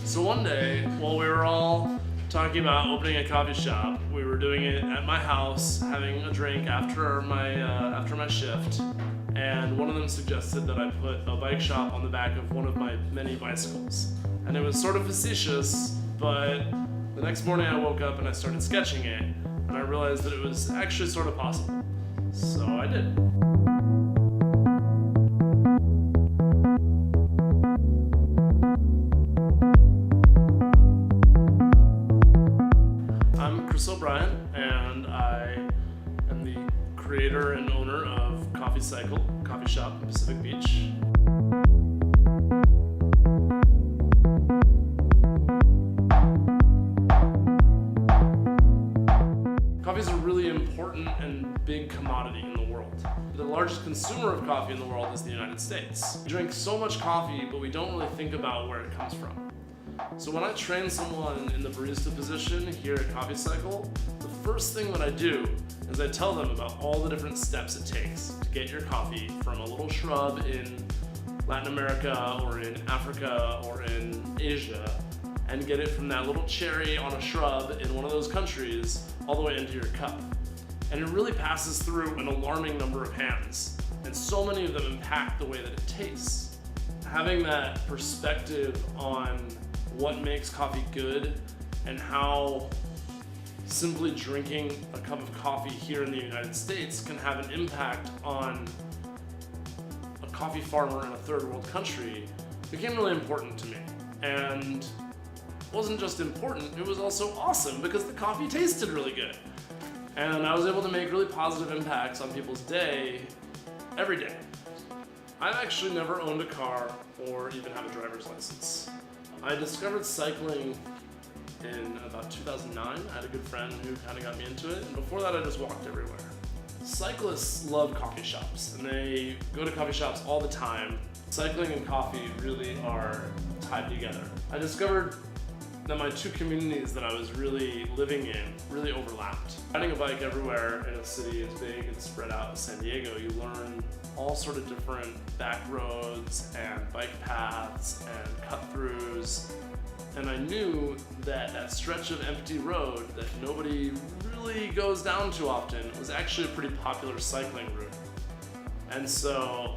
So one day, while we were all talking about opening a coffee shop, we were doing it at my house, having a drink after my shift, and one of them suggested that I put a bike shop on the back of one of my many bicycles. And it was sort of facetious, but the next morning I woke up and I started sketching it, and I realized that it was actually sort of possible. So I did. I'm Chris O'Brien, and I am the creator and owner of Coffee Cycle coffee shop in Pacific Beach. Coffee is a really important and big commodity in the world. The largest consumer of coffee in the world is the United States. We drink so much coffee, but we don't really think about where it comes from. So when I train someone in the barista position here at Coffee Cycle, the first thing that I do is I tell them about all the different steps it takes to get your coffee from a little shrub in Latin America or in Africa or in Asia, and get it from that little cherry on a shrub in one of those countries all the way into your cup. And it really passes through an alarming number of hands, and so many of them impact the way that it tastes. Having that perspective on what makes coffee good and how simply drinking a cup of coffee here in the United States can have an impact on a coffee farmer in a third world country became really important to me. And it wasn't just important, it was also awesome because the coffee tasted really good. And I was able to make really positive impacts on people's day every day. I've actually never owned a car or even have a driver's license. I discovered cycling in about 2009. I had a good friend who kind of got me into it, and before that I just walked everywhere. Cyclists love coffee shops, and they go to coffee shops all the time. Cycling and coffee really are tied together. I discovered that my two communities that I was really living in really overlapped. Riding a bike everywhere in a city as big and spread out as San Diego, you learn all sort of different back roads and bike paths and cut-throughs. And I knew that that stretch of empty road that nobody really goes down too often was actually a pretty popular cycling route. And so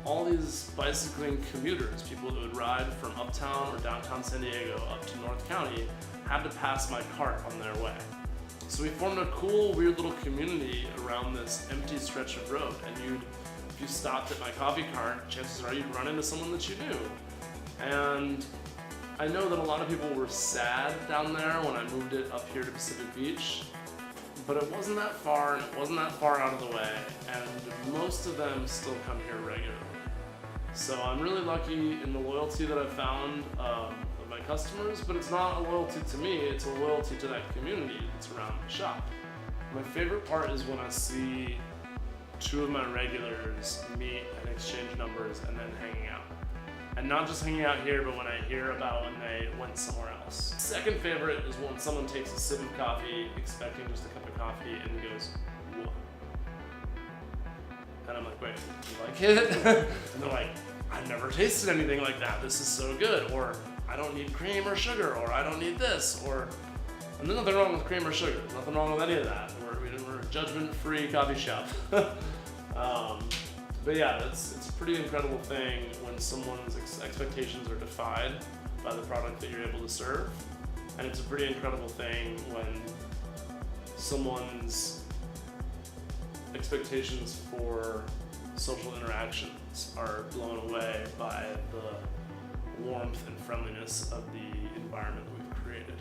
all these bicycling commuters, people who would ride from uptown or downtown San Diego up to North County, had to pass my cart on their way. So we formed a cool, weird little community around this empty stretch of road. And if you stopped at my coffee cart, chances are you'd run into someone that you knew. And I know that a lot of people were sad down there when I moved it up here to Pacific Beach, but it wasn't that far, and it wasn't that far out of the way, and most of them still come here regularly. So I'm really lucky in the loyalty that I've found of my customers, but it's not a loyalty to me, it's a loyalty to that community that's around the shop. My favorite part is when I see two of my regulars meet and exchange numbers and then hanging out. And not just hanging out here, but when I hear about when they went somewhere else. Second favorite is when someone takes a sip of coffee, expecting just a cup of coffee, and goes, whoa. And I'm like, wait, you like it? And they're like, I've never tasted anything like that. This is so good. Or I don't need cream or sugar, or I don't need this, or, and there's nothing wrong with cream or sugar. Nothing wrong with any of that. We're a judgment-free coffee shop. But yeah, it's a pretty incredible thing when someone's expectations are defied by the product that you're able to serve. And it's a pretty incredible thing when someone's expectations for social interactions are blown away by the warmth and friendliness of the environment that we've created.